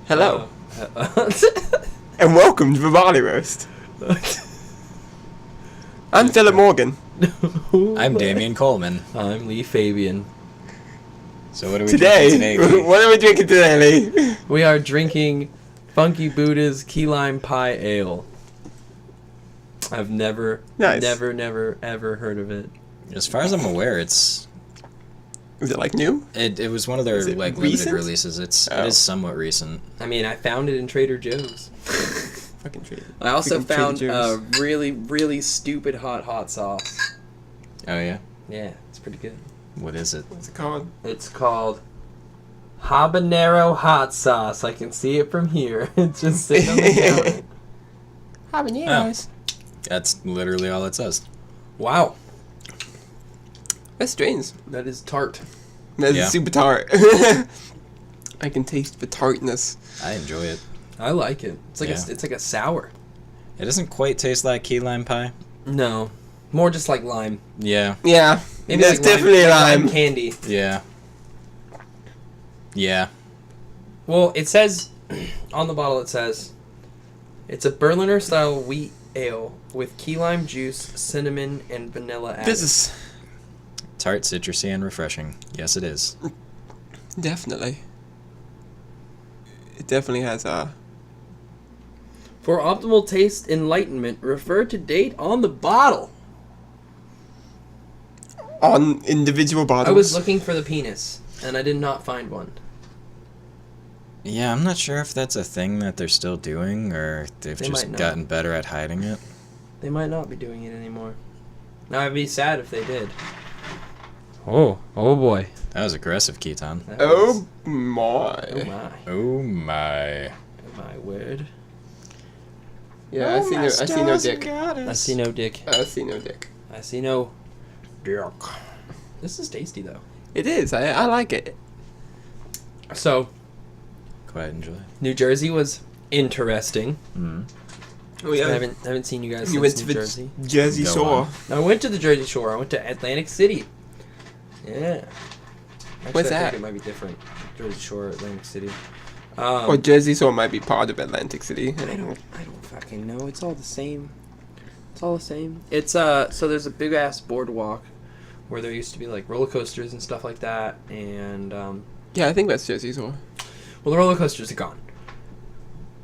Hello. And welcome to the Barley Roast. I'm Philip Morgan. I'm Damian Coleman. I'm Lee Fabian. So what are we drinking today, Lee? What are we drinking today, Lee? We are drinking Funky Buddha's Key Lime Pie Ale. I've never ever heard of it. As far as I'm aware, Is it like new? It was one of their like limited releases. It is somewhat recent. I mean, I found it in Trader Joe's. Fucking Trader. I also found Trader a really stupid hot sauce. Oh yeah? Yeah, it's pretty good. What is it? What's it called? It's called Habanero Hot Sauce. I can see it from here. It's just sitting on the counter. Habaneros. That's literally all it says. Wow. That's strange. That is tart. That's super tart. I can taste the tartness. I enjoy it. I like it. It's like it's like a sour. It doesn't quite taste like key lime pie. No, more just like lime. Yeah. Yeah. Maybe that's like definitely lime candy. Yeah. Yeah. Well, it says on the bottle. It says it's a Berliner style wheat ale with key lime juice, cinnamon, and vanilla added. This is tart, citrusy, and refreshing. Yes, it is. definitely. It definitely has a. For optimal taste enlightenment, refer to date on the bottle. On individual bottles. I was looking for the penis, and I did not find one. Yeah, I'm not sure if that's a thing that they're still doing, or they've just gotten better at hiding it. They might not be doing it anymore. Now, I'd be sad if they did. Oh boy. That was aggressive, Keaton. Oh my. Oh my. Oh my. Oh my word. Yeah, I see no dick. I see no dick. I see no dick. I see no dick. This is tasty though. It is. I like it. So, Quite enjoy. New Jersey was interesting. Mm. Oh yeah. I haven't seen you guys You since went to New the Jersey. Jersey Go Shore. on. No, I went to the Jersey Shore. I went to Atlantic City. Yeah. Actually, What's I that? think it might be different. Jersey Shore, Atlantic City. Or Jersey Shore might be part of Atlantic City. I don't fucking know. It's all the same. It's all the same. It's so there's a big ass boardwalk where there used to be like roller coasters and stuff like that, and Yeah, I think that's Jersey Shore. well, the roller coasters are gone.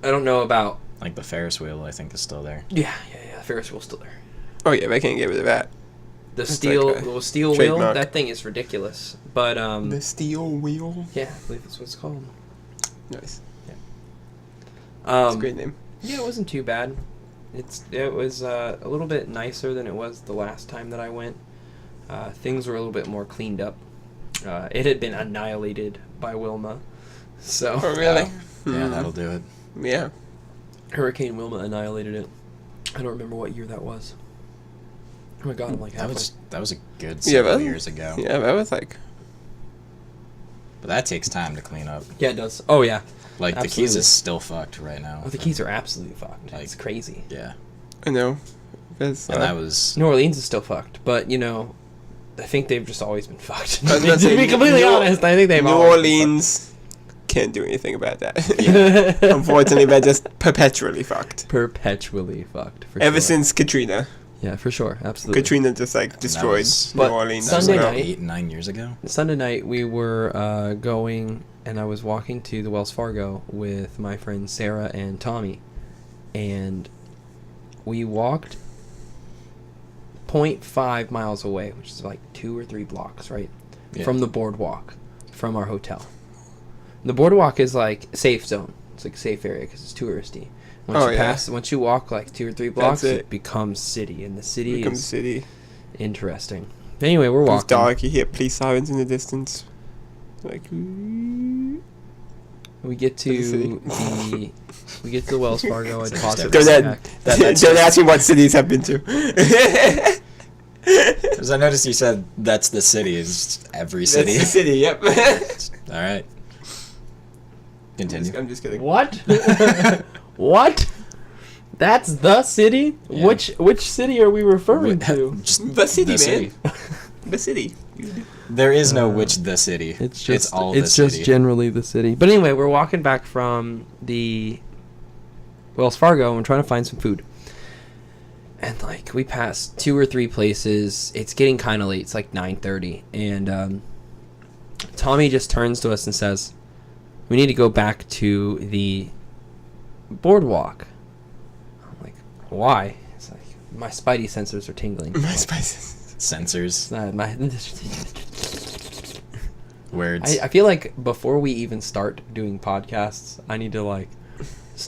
I don't know about. Like the Ferris wheel, I think, is still there. Yeah. Ferris wheel's still there. Oh yeah, they can't get rid of that. The That's steel, like a the steel trademark. wheel. That thing is ridiculous. But The steel wheel. yeah, I believe that's what it's called. Nice. That's a Um, great name. Yeah, it wasn't too bad. It was a little bit nicer than it was the last time that I went. Things were a little bit more cleaned up. It had been annihilated by Wilma, so Oh really? Yeah, that'll do it. Yeah. Hurricane Wilma annihilated it. I don't remember what year that was. Oh my god, I'm like halfway. That was a good Yeah, several that- years ago. Yeah, that was like. But that takes time to clean up. Yeah, it does. Oh yeah. Like, Absolutely. the Keys is still fucked right now. Oh, the Keys are absolutely fucked. Like, It's crazy. Yeah. I know. That's, And that was... New Orleans is still fucked, but you know, I think they've just always been fucked. I was gonna to say, be completely New- honest, I think they've New always been Orleans can't do anything about that. fucked. Unfortunately, they're just perpetually fucked. Perpetually fucked. For Ever sure. since Katrina. Yeah, for sure, absolutely. Katrina just like destroyed was- New But Orleans. That was Sunday like night- 8, 9 years ago. Sunday night we were going, and I was walking to the Wells Fargo with my friends Sarah and Tommy, and we walked 0.5 miles away, which is like 2 or 3 blocks, right, Yeah. from the boardwalk, from our hotel. The boardwalk is like safe zone. It's like a safe area because it's touristy. Once you walk like 2 or 3 blocks, That's it. it becomes city, and the city Becomes is city. interesting. Anyway, we're It's walking. dark. You hear police sirens in the distance. Like. We get to the Wells Fargo. I deposit Don't my Don't, check. don't ask me what cities I've been to. Because I noticed you said that's the city. It's every city. That's the city, yep. All right. Continue. I'm just kidding. What? What? That's the city? Yeah. Which city are we referring to? Just The city, the man. city. The city. There is no the city. It's just all it's the just city. generally the city. But anyway, we're walking back from the Wells Fargo and we're trying to find some food. And like we passed 2 or 3 places. It's getting kind of late. It's like 9:30, and Tommy just turns to us and says, "We need to go back to the boardwalk." I'm like, "Why?" It's like my spidey sensors are tingling. My spices. Sensors. My Words. I feel like before we even start doing podcasts, I need to like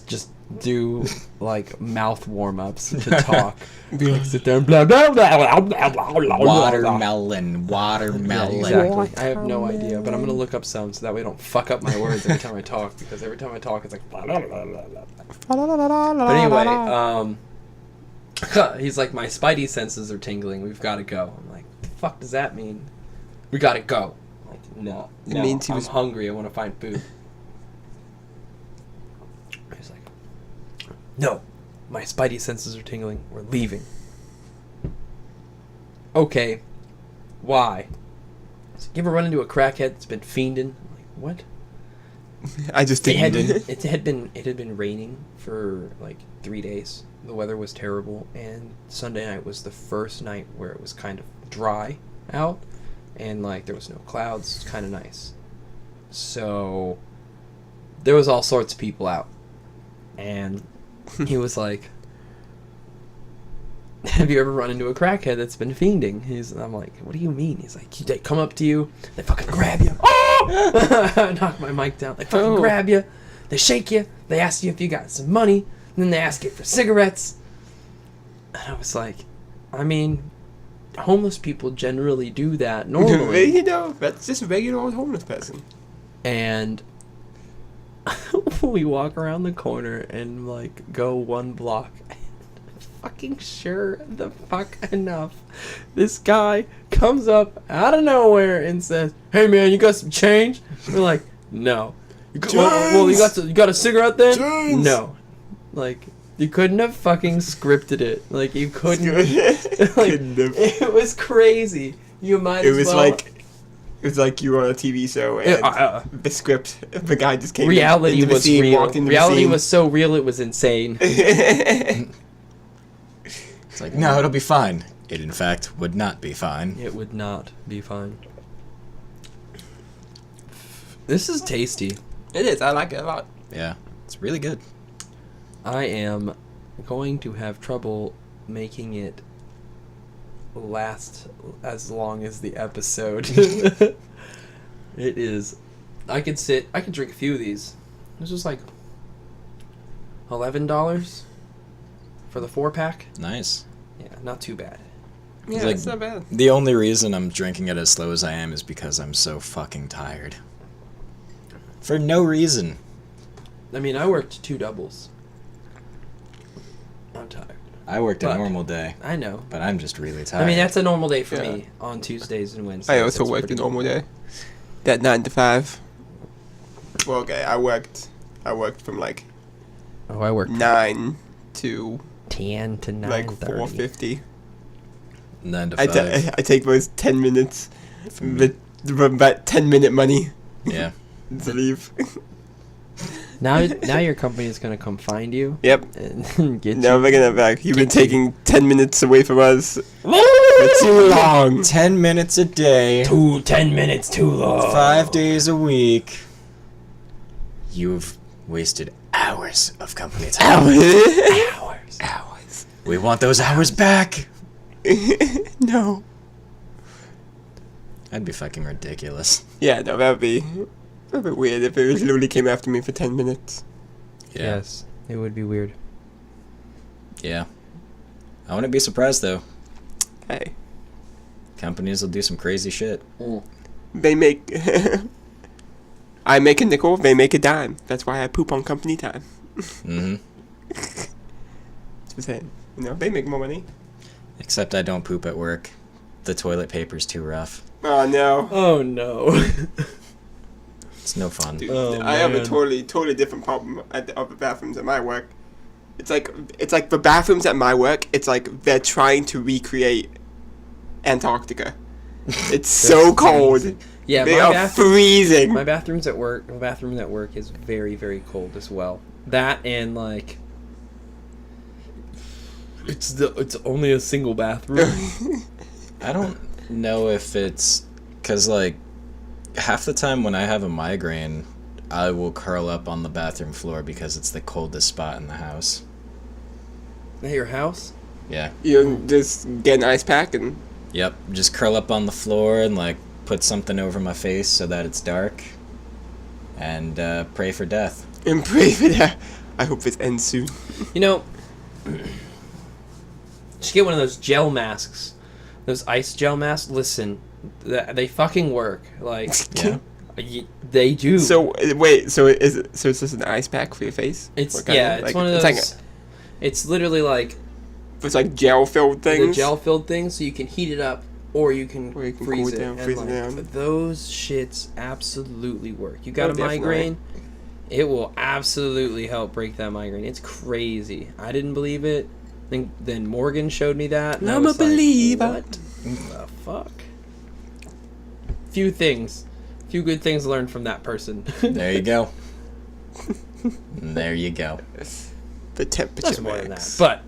just do like mouth warm-ups to talk. Like, sit there and blah blah blah blah blah. Watermelon. Yeah, exactly. I have no idea, but I'm gonna look up some so that way I don't fuck up my words every time I talk, because every time I talk it's like blah blah blah blah blah. But anyway, he's like, my spidey senses are tingling. We've got to go. I'm like, the fuck does that mean? We got to go. I'm like, no, It means he I'm was hungry. I want to find food. He's like, no, my spidey senses are tingling. We're leaving. Okay, why? He's like, you ever run into a crackhead that's been fiending? I'm like, what? I just It had didn't. been raining for like 3 days. The weather was terrible, and Sunday night was the first night where it was kind of dry out, and like there was no clouds. It was kind of nice. So there was all sorts of people out, and he was like, "Have you ever run into a crackhead that's been fiending?" I'm like, "What do you mean?" He's like, "They come up to you, they fucking grab you." Oh! I knocked my mic down. They fucking grab you, they shake you, they ask you if you got some money. And then they ask you for cigarettes. And I was like, I mean, homeless people generally do that normally. You know, that's just a regular old homeless person. And we walk around the corner and, like, go 1 block. And fucking sure the fuck enough, this guy comes up out of nowhere and says, "Hey, man, you got some change?" We're like, "No." Well, you got a cigarette then? James! No. Like, you couldn't have fucking scripted it. Like, you couldn't. Like, it was crazy. You might as well. It was like you were on a TV show and the script, the guy just came reality into the was scene, real. walked into Reality the scene. was so real it was insane. It's like, no, it'll be fine. It, in fact, would not be fine. It would not be fine. This is tasty. It is. I like it a lot. Yeah, it's really good. I am going to have trouble making it last as long as the episode. It is. I could drink a few of these. This was like $11 for the 4-pack. Nice. Yeah, not too bad. Yeah, like- it's not bad. The only reason I'm drinking it as slow as I am is because I'm so fucking tired. For no reason. I mean, I worked 2 doubles. I'm tired. I worked a But- normal day, I know. but I'm just really tired. I mean, that's a normal day for Yeah. me on Tuesdays and Wednesdays. I also That's worked a pretty normal day. That 9 to 5. Well, okay, I worked from like Oh, I worked 9 to 10 to 9:30. like 4:50. 9 to I 5. I take those 10 minutes, From- about 10-minute money yeah. to leave. Now your company is gonna come find you Yep. and get Now you. we're gonna back. You've been taking 10 minutes away from us for too long. 10 minutes a day, 10 minutes too long. 5 days a week. You've wasted hours of company time. Hours. We want those hours back. No. That'd be fucking ridiculous. Yeah, no, that'd be weird if it literally came after me for 10 minutes. Yeah. Yes, it would be weird. Yeah. I wouldn't be surprised though. Hey, Companies will do some crazy shit. they make. I make a nickel, they make a dime. That's why I poop on company time. Mm-hmm. That's what I'm saying. You know, they make more money. Except I don't poop at work. The toilet paper's too rough. Oh no. Oh no. It's no fun. Dude, Oh, I have a man. totally different problem of the bathrooms at my work. It's like the bathrooms at my work. It's like they're trying to recreate Antarctica, It's so cold. Yeah, They are freezing. My bathroom at work is very, very cold as well. That and like, it's only a single bathroom. I don't know if it's because like half the time when I have a migraine, I will curl up on the bathroom floor because it's the coldest spot in the house. At your house? Yeah. You just get an ice pack and. Yep. Just curl up on the floor and like put something over my face so that it's dark, and pray for death. And pray for that. I hope it ends soon. You know, just get one of those gel masks. Those ice gel masks. Listen, they fucking work. Like, Yeah. They do. So wait, so is it? So it's just an ice pack for your face? It's What kind yeah. of- It's like, one of those. It's, It's literally like it's like gel filled the things. gel-filled thing, so you can heat it up or you can, Or you can freeze cool it it. down, And freeze it like, down. those shits absolutely work. You got Oh, a definitely. migraine, it will absolutely help break that migraine. It's crazy. I didn't believe it. Then Morgan showed me that. And I I'm a was like, believer. What the fuck? Few good things learned from that person. There you go. There you go. The temperature. That's more than that. max. But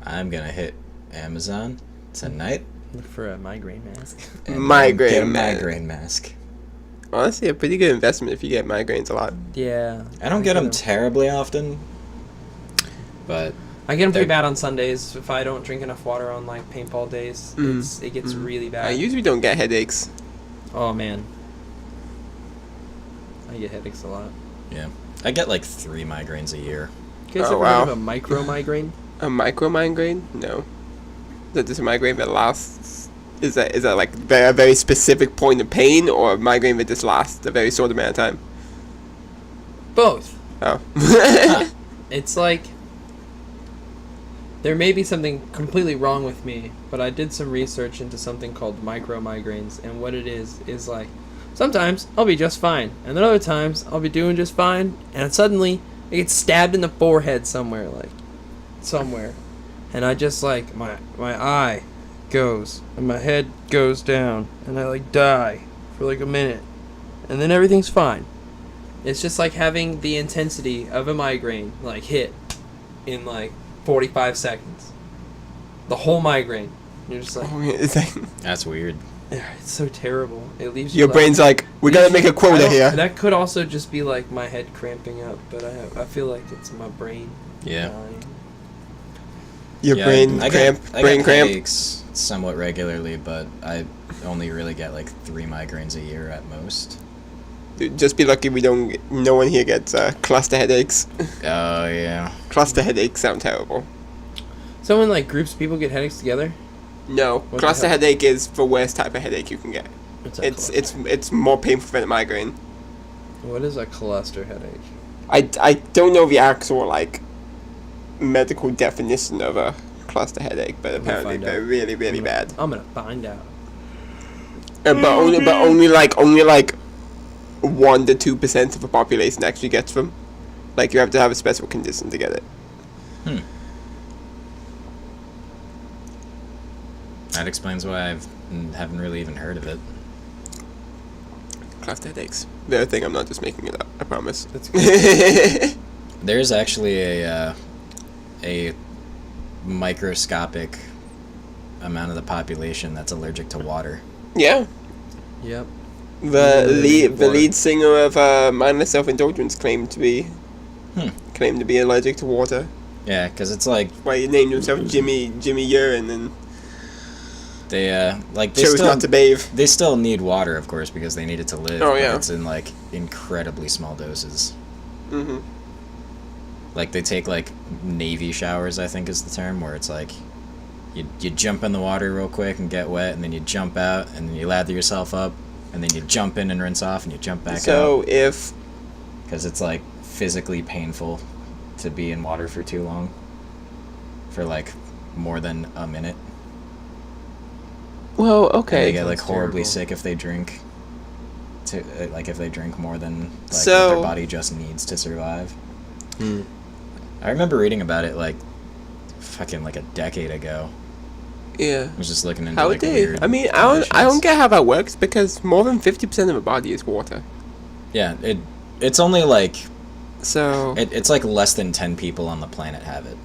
I'm gonna hit Amazon tonight. look for a migraine mask. And then Migraine get a mask. migraine mask. Honestly, a pretty good investment if you get migraines a lot. Yeah. I don't get them them. terribly often, but I get them pretty They're- bad on Sundays if I don't drink enough water on like paintball days. It gets really bad. I usually don't get headaches. Oh man, I get headaches a lot. yeah, I get like 3 migraines a year. You guys Oh, ever wow. heard of a micro migraine? A micro migraine? No. Is that just a migraine that lasts? Is that like a very specific point of pain, or a migraine that just lasts a very short amount of time? Both. Oh. It's like there may be something completely wrong with me, but I did some research into something called micro migraines, and what it is like sometimes I'll be just fine, and then other times I'll be doing just fine, and suddenly I get stabbed in the forehead somewhere, and I just like my eye goes and my head goes down, and I like die for like a minute, and then everything's fine. It's just like having the intensity of a migraine like hit in like 45 seconds. The whole migraine. You're just like, It's like, That's weird. it's so terrible. It leaves you your like- brain's like, we gotta make a I quota don't- here. That could also just be like my head cramping up, but I feel like it's my brain. Yeah. dying. Your Yeah, brain I cramp. I Brain get cramp. headaches somewhat regularly, but I only really get like 3 migraines a year at most. Dude, just be lucky no one here gets cluster headaches. Oh yeah. Cluster headaches sound terrible. So when like groups of people get headaches together, No, the cluster hell? headache is the worst type of headache you can get. It's more painful than a migraine. What is a cluster headache? I don't know the actual like medical definition of a cluster headache, but gonna apparently find they're out. really really bad. I'm gonna find out. But only like 1 to 2% of the population actually gets them. Like you have to have a special condition to get it. That explains why haven't really even heard of it. Cluster headaches. The other thing, I'm not just making it up. I promise. That's good. There's actually a microscopic amount of the population that's allergic to water. Yeah. Yep. The Water. lead singer of Mindless Self-Indulgence claimed to be allergic to water. Yeah, because it's like Why he named himself Jimmy Urine and they chose still not to bathe. they still need water, of course, because they need it to live. Oh, but yeah. it's in like incredibly small doses. Mm-hmm. Like they take like Navy showers, I think is the term, where it's like you jump in the water real quick and get wet, and then you jump out, and then you lather yourself up, and then you jump in and rinse off, and you jump back out. So if Because it's like physically painful to be in water for too long, for like more than a minute. well, And okay. they get like Sounds horribly terrible. sick if they drink. Like if they drink more than like what So- their body just needs to survive. I remember reading about it like fucking like a decade ago. Yeah. I was just looking into How like would they? weird I mean, I don't conditions. get how that works because more than 50% of a body is water. Yeah, it's only like So it's like less than 10 people on the planet have it.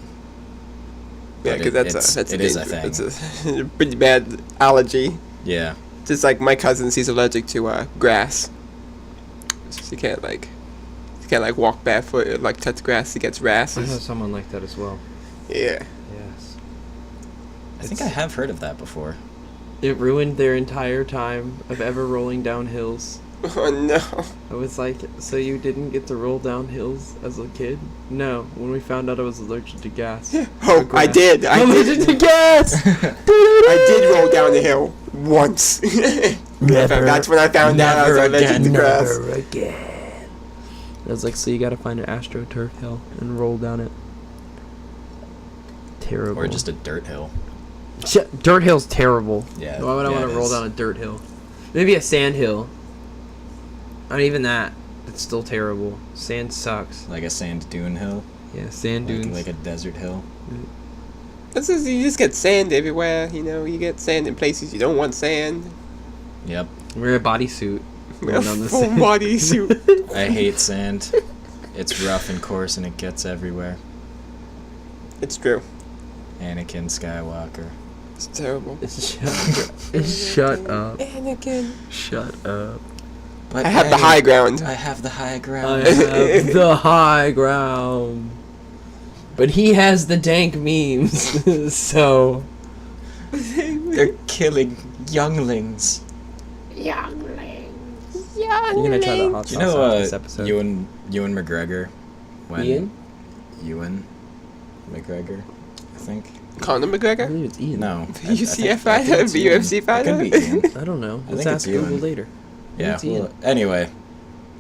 yeah, but because it is a thing. It's a pretty bad allergy. Yeah. Just like my cousin, he's allergic to grass. So he can't like walk barefoot or like touch grass. He gets I have rashes. someone like that as well. Yeah. Yes. I think I have heard of that before. It ruined their entire time of ever rolling down hills. Oh no. I was like, so you didn't get to roll down hills as a kid? No, when we found out I was allergic to gas. Oh, I did. I Allergic to did. gas! I did roll down the hill once. That's when I found out I was allergic to grass. Never again. I was like, so you gotta find an AstroTurf hill and roll down it. Terrible. Or just a dirt hill. Dirt hill's terrible. Yeah. Why would I yeah, want it to roll is. down a dirt hill? Maybe a sand hill. Not even that. It's still terrible. Sand sucks. Like a sand dune hill? Yeah, sand Like, dunes. like a desert hill? This is, you just get sand everywhere, you know. You get sand in places you don't want sand. Yep. Wear a bodysuit. A Roll down the full sand. body suit. I hate sand. It's rough and coarse and it gets everywhere. It's true. Anakin Skywalker. It's terrible. Shut up. Anakin. Shut up. But I have the high ground. I have the high I ground. have the high ground. But he has the dank memes. So. They're killing younglings. You're gonna try the hot sauce Do you know after this episode. Ewan McGregor? Ian? Ewan McGregor, I think. Conor I McGregor? believe it's Ian. No. The I UCF think- I fighter? think it's The Ewan. UFC It fighter? could be Ian. I don't know. I Let's think ask it's Google Ewan. later. Yeah. It's Ian. Well, anyway,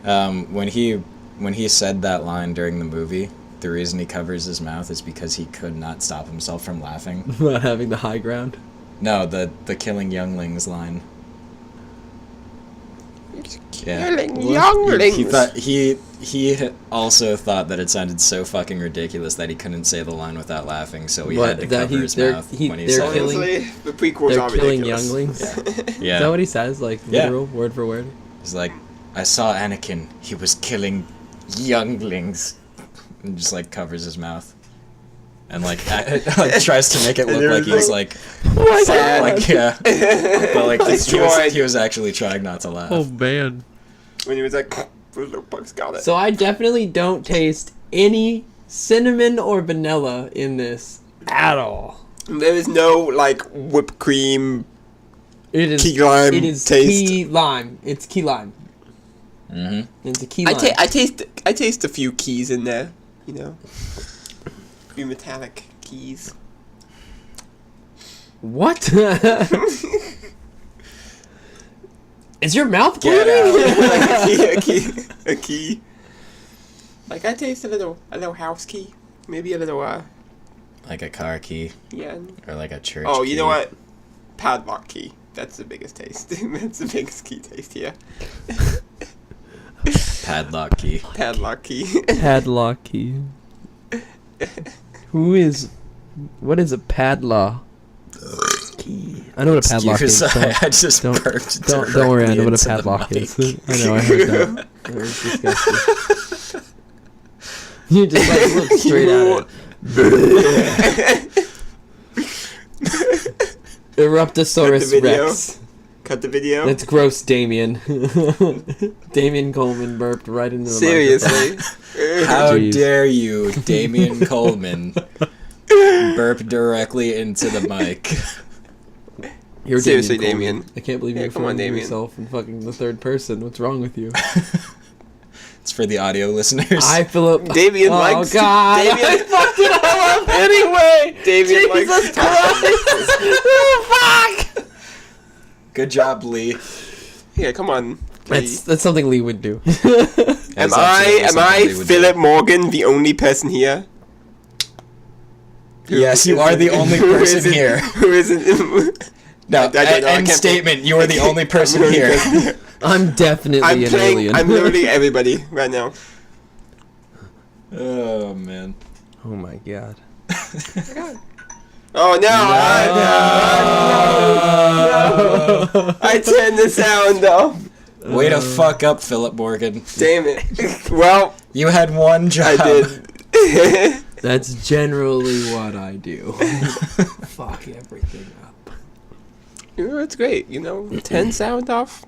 when he said that line during the movie, the reason he covers his mouth is because he could not stop himself from laughing. About having the high ground. No, the killing younglings line. Yeah. Killing What? younglings. He thought he also thought that it sounded so fucking ridiculous that he couldn't say the line without laughing, so he What, had to that cover he- his they're- mouth he- when he they're said killing- it. Honestly, the prequels They're are killing ridiculous. younglings. Yeah. Is that what he says? Like, Yeah. literal, word for word? He's like, I saw Anakin. He was killing younglings, and just like covers his mouth, and like tries to make it look like he's like Sad. like yeah, but like Like joy. he was actually trying not to laugh. Oh, man. When he was like, those little bugs got it. So I definitely don't taste any cinnamon or vanilla in this at all. There is no, like, whipped cream, It is key lime It is taste. key lime. It's key lime. Mm-hmm. It's a key lime. I taste a few keys in there, you know. A few metallic keys. What? Is your mouth Get bleeding? out. Like a key. Like I taste a little house key, maybe a little Like a car key yeah. or like a church. Oh, key. you know what? Padlock key. That's the biggest taste. That's the biggest key taste here. Padlock key. Padlock key. Padlock key. What is a padlock key? I know what a padlock is. Excuse, Don't, I just don't- burped don't worry, I know what a directly into the padlock is. mic. I know, I heard that. It was disgusting. You just like look straight at it. Eruptosaurus Cut the video. Rex. Cut the video. That's gross, Damien. Damien Coleman burped right into the microphone. Seriously. How Jeez. dare you, Damian Coleman, burp directly into the mic? You're Seriously, Damien. Damien. I can't believe Yeah, you're come on, referring to Damien. yourself in fucking the third person. What's wrong with you? It's for the audio listeners. Philip. Damien oh likes to- God! Damien- I fucked it all up anyway. Damien likes Jesus to talk. Christ! Oh, fuck! Good job, Lee. Yeah, come on. That's something Lee would do. Am I Philip Morgan, the only person here? Yes, you are the only Who person isn't- here. Who isn't? No, I don't know, I end can't statement. You are the only person I'm the only here. person here. I'm definitely I'm an playing. alien. I'm literally everybody right now. Oh man. Oh my God. Oh no! No! I turned the sound off. Way to fuck up, Philip Morgan. Damn it. Well, You had one job. I did. That's generally what I do. Fuck everything up. You know, it's great. You know, 10 sound off.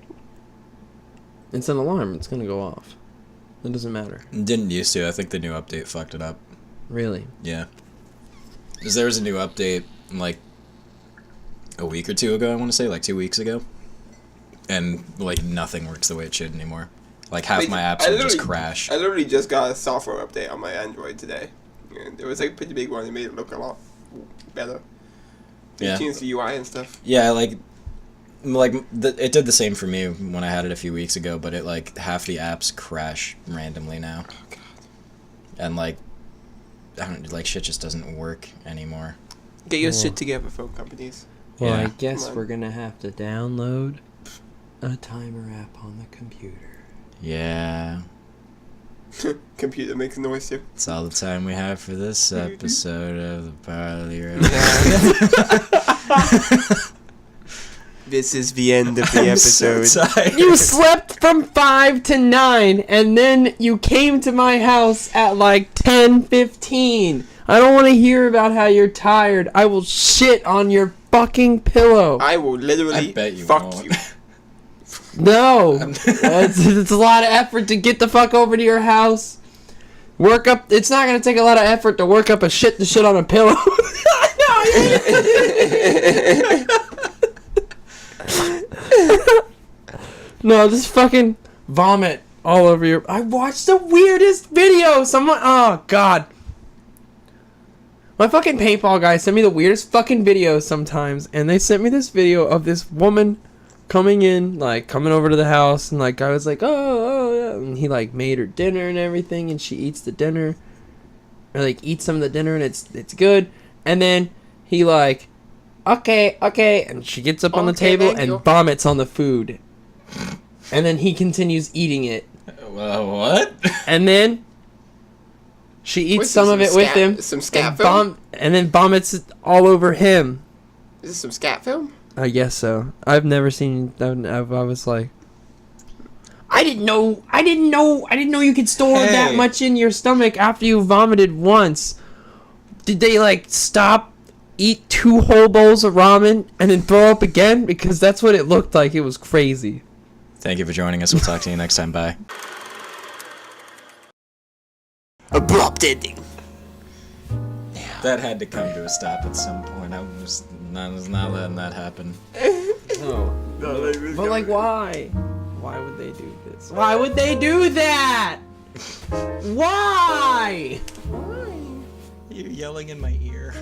It's an alarm. It's gonna go off. It doesn't matter. Didn't used to. I think the new update fucked it up. Really? Yeah. Because there was a new update like a week or two ago, I want to say, like 2 weeks ago. And like nothing works the way it should anymore. Like half my apps will just crash. I literally just got a software update on my Android today. And it was like a pretty big one. It made it look a lot better. Yeah. Changed the UI and stuff. Yeah, it did the same for me when I had it a few weeks ago, but it like half the apps crash randomly now. Oh god. And like I don't like shit just doesn't work anymore. Get your shit together, phone companies. Well, Yeah. I guess Come on. we're gonna have to download a timer app on the computer. Yeah. Computer makes noise too. That's all the time we have for this episode of the Barley. This is the end of the episode. So tired. You slept from 5 to 9, and then you came to my house at like 10:15. I don't want to hear about how you're tired. I will shit on your fucking pillow. I will literally I bet you fuck won't. you. No, it's a lot of effort to get the fuck over to your house. Work up. It's not gonna take a lot of effort to work up a shit to shit on a pillow. No, just fucking vomit all over your. I watched the weirdest video. Someone. Oh god. My fucking paintball guy sent me the weirdest fucking videos sometimes, and they sent me this video of this woman coming over to the house, and like I was like, oh yeah, and he like made her dinner and everything, and she eats the dinner, or like eats some of the dinner, and it's good, and then he like, okay, and she gets up on the Okay, table thank and you. vomits on the food, and then he continues eating it, What? and then she eats What's some this, of it some with scat- him, some scat and film? and then vomits it all over him. Is this some scat film? I guess so. I've never seen. I was like, I didn't know you could store that Hey. much in your stomach after you vomited once. Did they like stop, eat 2 whole bowls of ramen, and then throw up again? Because that's what it looked like. It was crazy. Thank you for joining us. We'll talk to you next time. Bye. Abrupt ending. That had to come to a stop at some point. I was not letting that happen. Oh. But like, why? Why would they do this? Why would they do that? Why? You're yelling in my ear.